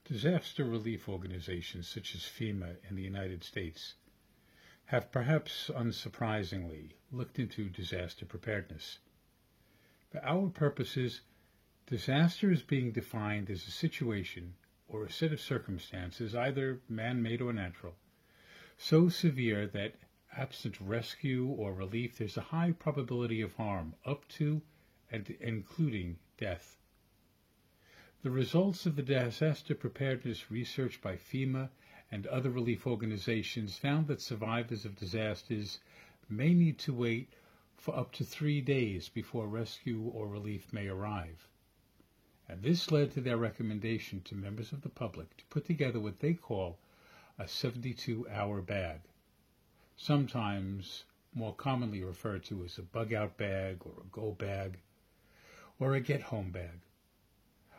Disaster relief organizations such as FEMA in the United States have, perhaps unsurprisingly, looked into disaster preparedness. For our purposes, disaster is being defined as a situation or a set of circumstances, either man-made or natural, so severe that absent rescue or relief, there's a high probability of harm, up to and including death. The results of the disaster preparedness research by FEMA and other relief organizations found that survivors of disasters may need to wait for up to 3 days before rescue or relief may arrive. And this led to their recommendation to members of the public to put together what they call a 72-hour bag, sometimes more commonly referred to as a bug-out bag or a go bag or a get-home bag.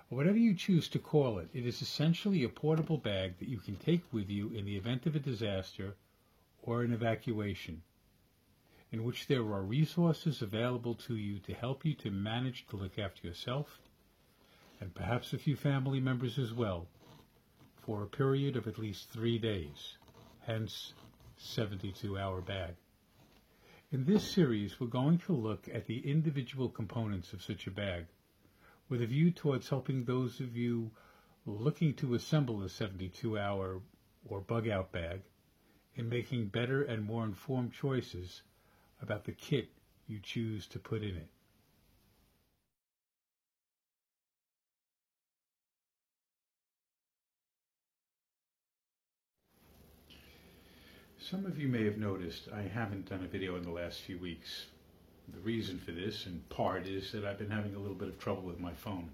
Whatever you choose to call it, it is essentially a portable bag that you can take with you in the event of a disaster or an evacuation, in which there are resources available to you to help you to manage to look after yourself and perhaps a few family members as well for a period of at least 3 days, hence 72-hour bag. In this series, we're going to look at the individual components of such a bag, with a view towards helping those of you looking to assemble a 72-hour or bug-out bag in making better and more informed choices about the kit you choose to put in it. Some of you may have noticed I haven't done a video in the last few weeks. The reason for this, in part, is that I've been having a little bit of trouble with my phone.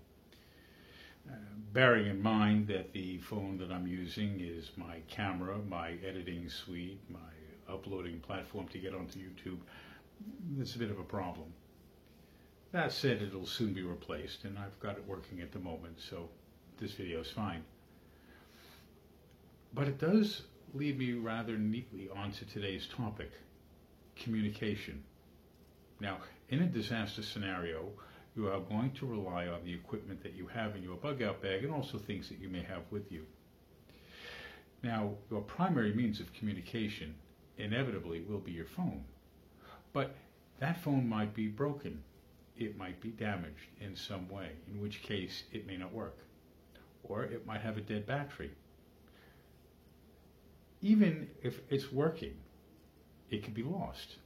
Bearing in mind that the phone that I'm using is my camera, my editing suite, my uploading platform to get onto YouTube, it's a bit of a problem. That said, it'll soon be replaced, and I've got it working at the moment, so this video is fine. But it does lead me rather neatly onto today's topic, communication. Now, in a disaster scenario, you are going to rely on the equipment that you have in your bug-out bag and also things that you may have with you. Now, your primary means of communication inevitably will be your phone. But that phone might be broken. It might be damaged in some way, in which case it may not work. Or it might have a dead battery. Even if it's working, it could be lost.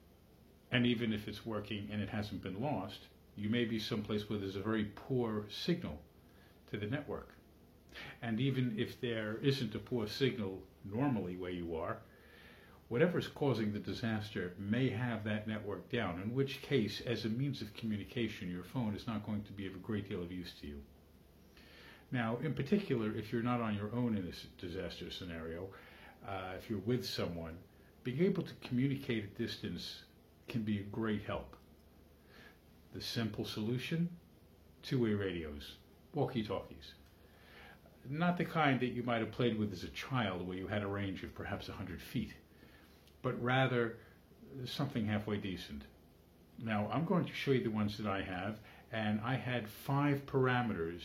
And even if it's working and it hasn't been lost, you may be someplace where there's a very poor signal to the network. And even if there isn't a poor signal normally where you are, whatever's causing the disaster may have that network down, in which case, as a means of communication, your phone is not going to be of a great deal of use to you. Now, in particular, if you're not on your own in a disaster scenario, if you're with someone, being able to communicate at distance can be a great help. The simple solution? Two-way radios, walkie-talkies. Not the kind that you might have played with as a child where you had a range of perhaps 100 feet, but rather something halfway decent. Now, I'm going to show you the ones that I have, and I had 5 parameters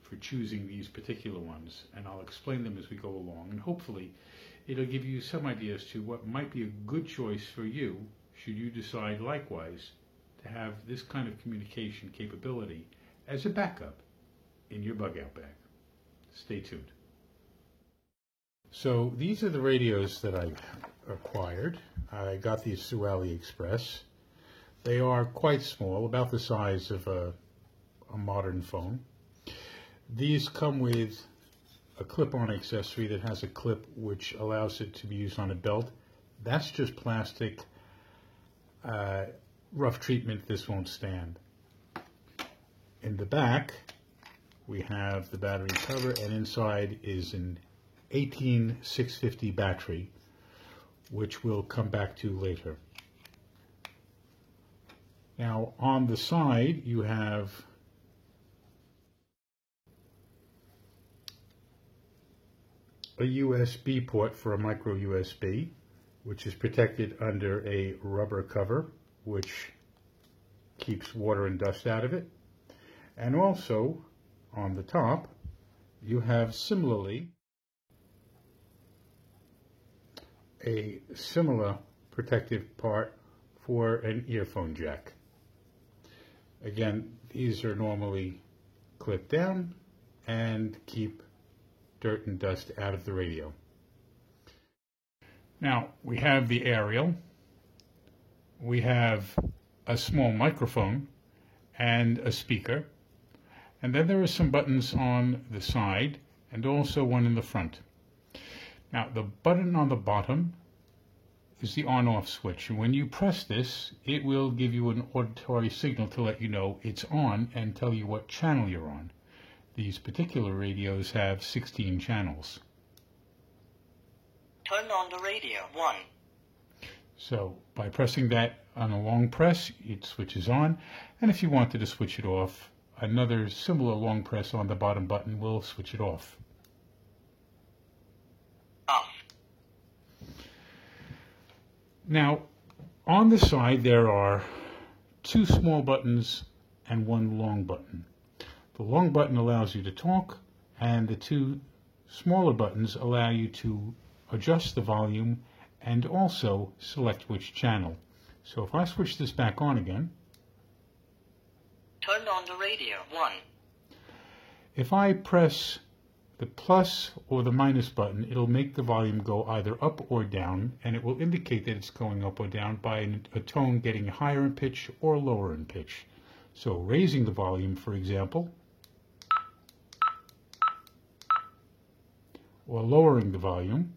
for choosing these particular ones, and I'll explain them as we go along, and hopefully it'll give you some ideas to what might be a good choice for you should you decide likewise to have this kind of communication capability as a backup in your bug-out bag. Stay tuned. So these are the radios that I acquired. I got these through AliExpress. They are quite small, about the size of a modern phone. These come with a clip-on accessory that has a clip which allows it to be used on a belt. That's just plastic. Rough treatment, this won't stand. In the back, we have the battery cover, and inside is an 18650 battery, which we'll come back to later. Now, on the side, you have a USB port for a micro USB, which is protected under a rubber cover, which keeps water and dust out of it. And also, on the top, you have similarly a similar protective part for an earphone jack. Again, these are normally clipped down and keep dirt and dust out of the radio. Now, we have the aerial, we have a small microphone and a speaker, and then there are some buttons on the side and also one in the front. Now, the button on the bottom is the on-off switch, and when you press this, it will give you an auditory signal to let you know it's on and tell you what channel you're on. These particular radios have 16 channels. Turn on the radio, 1. So by pressing that on a long press, it switches on, and if you wanted to switch it off, another similar long press on the bottom button will switch it off. Off. Now, on the side there are 2 small buttons and 1 long button. The long button allows you to talk, and the 2 smaller buttons allow you to adjust the volume and also select which channel. So if I switch this back on again, turn on the radio, 1. if I press the plus or the minus button, it'll make the volume go either up or down, and it will indicate that it's going up or down by a tone getting higher in pitch or lower in pitch. So raising the volume, for example, or lowering the volume,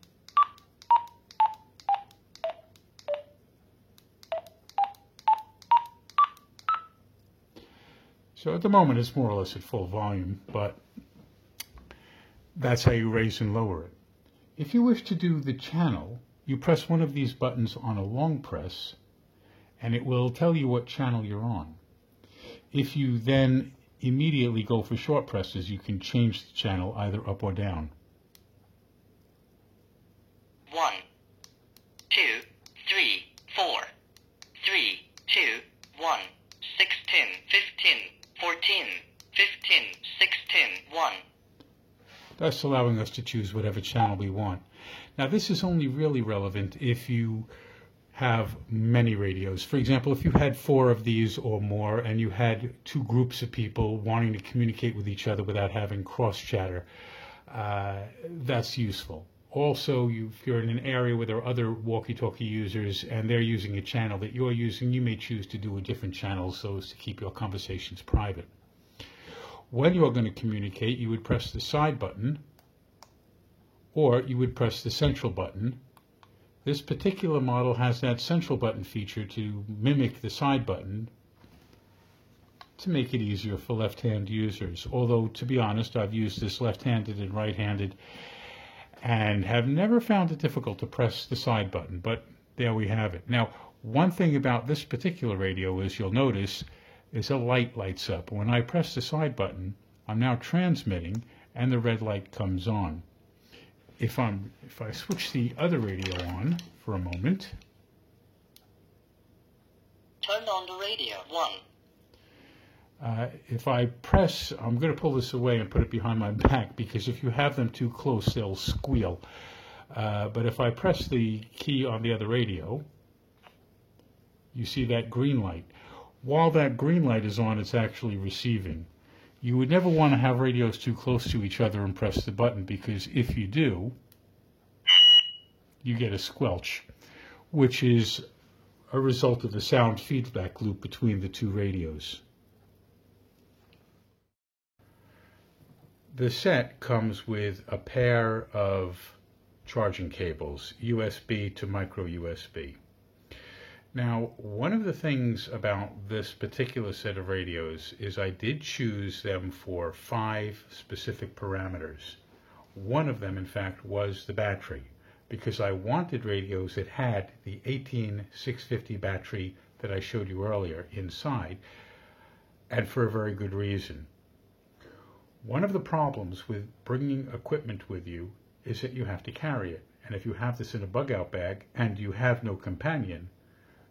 so at the moment it's more or less at full volume, but that's how you raise and lower it. If you wish to do the channel, you press one of these buttons on a long press, and it will tell you what channel you're on. If you then immediately go for short presses, you can change the channel either up or down. 1, 2, 3, 4, 3, 2, 1, 16, 15, 14, 15, 16, 1. Thus allowing us to choose whatever channel we want. Now this is only really relevant if you have many radios. For example, if you had 4 of these or more and you had 2 groups of people wanting to communicate with each other without having cross chatter, that's useful. Also, if you're in an area where there are other walkie-talkie users and they're using a channel that you're using, you may choose to do a different channel so as to keep your conversations private. When you're going to communicate, you would press the side button, or you would press the central button. This particular model has that central button feature to mimic the side button to make it easier for left-hand users. Although, to be honest, I've used this left-handed and right-handed and have never found it difficult to press the side button, but there we have it. Now, one thing about this particular radio is you'll notice is a light lights up. When I press the side button, I'm now transmitting and the red light comes on. If I switch the other radio on for a moment. Turn on the radio, 1. If I press, I'm going to pull this away and put it behind my back because if you have them too close, they'll squeal. But if I press the key on the other radio, you see that green light. While that green light is on, it's actually receiving. You would never want to have radios too close to each other and press the button, because if you do, you get a squelch, which is a result of the sound feedback loop between the 2 radios. The set comes with a pair of charging cables, USB to micro USB. Now, one of the things about this particular set of radios is I did choose them for 5 specific parameters. One of them, in fact, was the battery, because I wanted radios that had the 18650 battery that I showed you earlier inside, and for a very good reason. One of the problems with bringing equipment with you is that you have to carry it, and if you have this in a bug-out bag and you have no companion,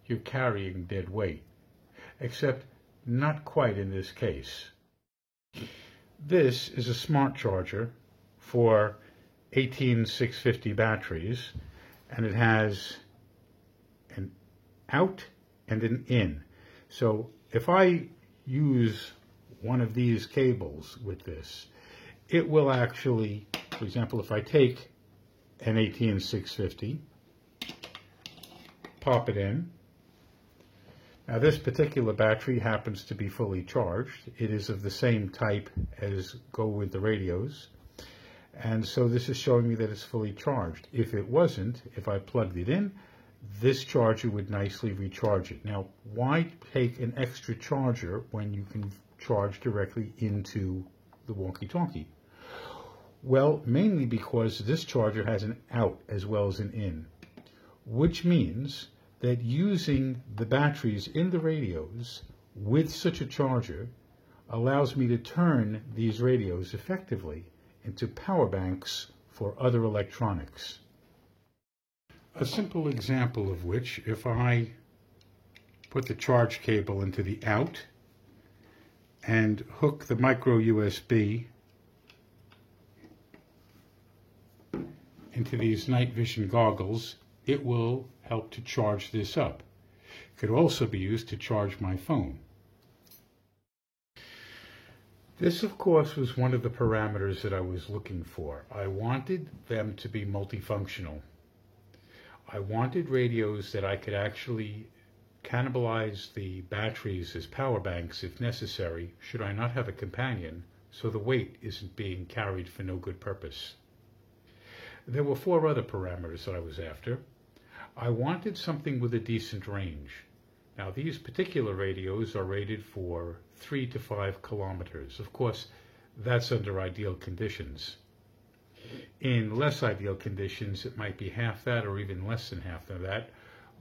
you're carrying dead weight, except not quite in this case. This is a smart charger for 18650 batteries, and it has an out and an in. So if I use one of these cables with this, it will actually, for example, if I take an 18650, pop it in. Now this particular battery happens to be fully charged. It is of the same type as go with the radios. And so this is showing me that it's fully charged. If it wasn't, if I plugged it in, this charger would nicely recharge it. Now, why take an extra charger when you can charge directly into the walkie-talkie? Well, mainly because this charger has an out as well as an in, which means that using the batteries in the radios with such a charger allows me to turn these radios effectively into power banks for other electronics. A simple example of which, if I put the charge cable into the out and hook the micro USB into these night vision goggles, it will help to charge this up. It could also be used to charge my phone. This, of course, was one of the parameters that I was looking for. I wanted them to be multifunctional. I wanted radios that I could actually cannibalize the batteries as power banks if necessary, should I not have a companion, so the weight isn't being carried for no good purpose. There were 4 other parameters that I was after. I wanted something with a decent range. Now, these particular radios are rated for 3 to 5 kilometers. Of course, that's under ideal conditions. In less ideal conditions, it might be half that or even less than half of that.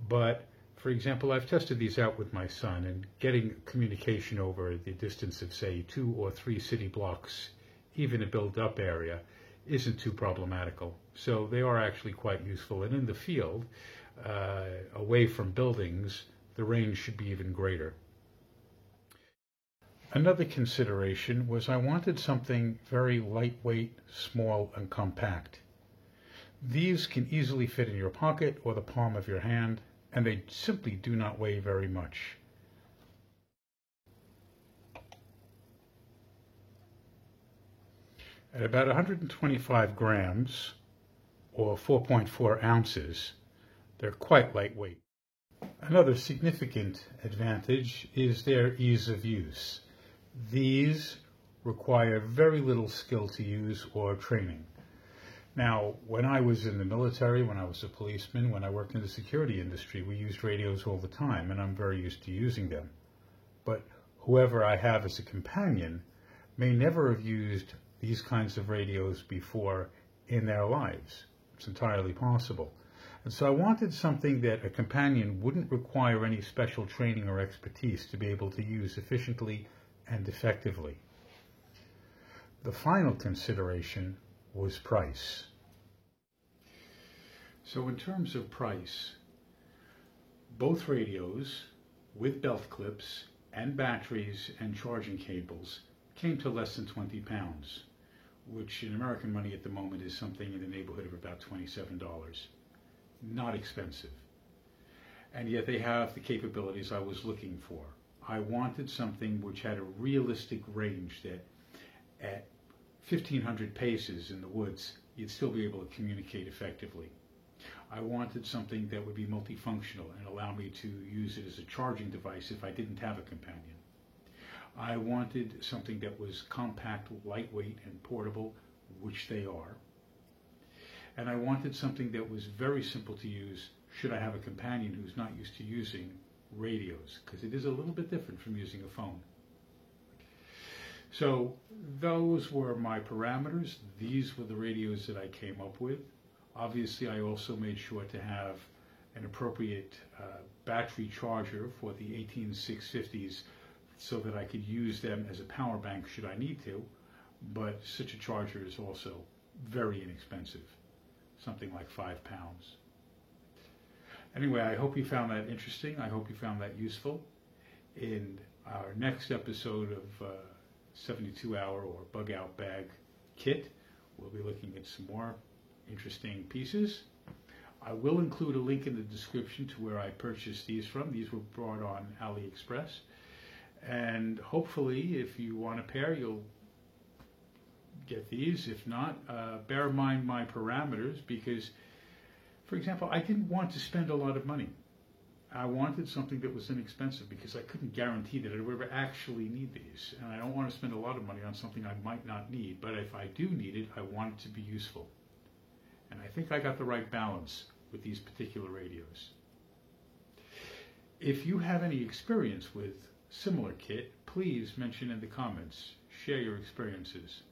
But, for example, I've tested these out with my son, and getting communication over the distance of, say, 2 or 3 city blocks, even a built-up area, isn't too problematical. So they are actually quite useful. And in the field, away from buildings, the range should be even greater. Another consideration was I wanted something very lightweight, small, and compact. These can easily fit in your pocket or the palm of your hand, and they simply do not weigh very much. At about 125 grams, or 4.4 ounces, they're quite lightweight. Another significant advantage is their ease of use. These require very little skill to use or training. Now, when I was in the military, when I was a policeman, when I worked in the security industry, we used radios all the time, and I'm very used to using them. But whoever I have as a companion may never have used these kinds of radios before in their lives. It's entirely possible. And so I wanted something that a companion wouldn't require any special training or expertise to be able to use efficiently and effectively. The final consideration was price. So in terms of price, both radios with belt clips and batteries and charging cables came to less than 20 pounds, which in American money at the moment is something in the neighborhood of about $27. Not expensive. And yet they have the capabilities I was looking for. I wanted something which had a realistic range that at 1,500 paces in the woods, you'd still be able to communicate effectively. I wanted something that would be multifunctional and allow me to use it as a charging device if I didn't have a companion. I wanted something that was compact, lightweight, and portable, which they are. And I wanted something that was very simple to use should I have a companion who's not used to using radios, because it is a little bit different from using a phone. So those were my parameters. These were the radios that I came up with. Obviously, I also made sure to have an appropriate battery charger for the 18650s so that I could use them as a power bank should I need to, but such a charger is also very inexpensive, something like £5. Anyway, I hope you found that interesting. I hope you found that useful. In our next episode of 72-hour or bug-out bag kit, we'll be be looking at some more interesting pieces. I will include a link in the description to where I purchased these from. These were brought on AliExpress. And hopefully, if you want a pair, you'll get these. If not, bear in mind my parameters, because, for example, I didn't want to spend a lot of money. I wanted something that was inexpensive because I couldn't guarantee that I would ever actually need these. And I don't want to spend a lot of money on something I might not need. But if I do need it, I want it to be useful. And I think I got the right balance with these particular radios. If you have any experience with similar kit, please mention in the comments. Share your experiences.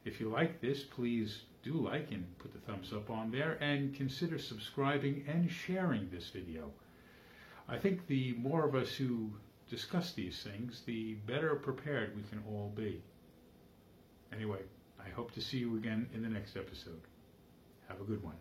If you like this, please do like and put the thumbs up on there, and consider subscribing and sharing this video. I think the more of us who discuss these things, the better prepared we can all be. Anyway, I hope to see you again in the next episode. Have a good one.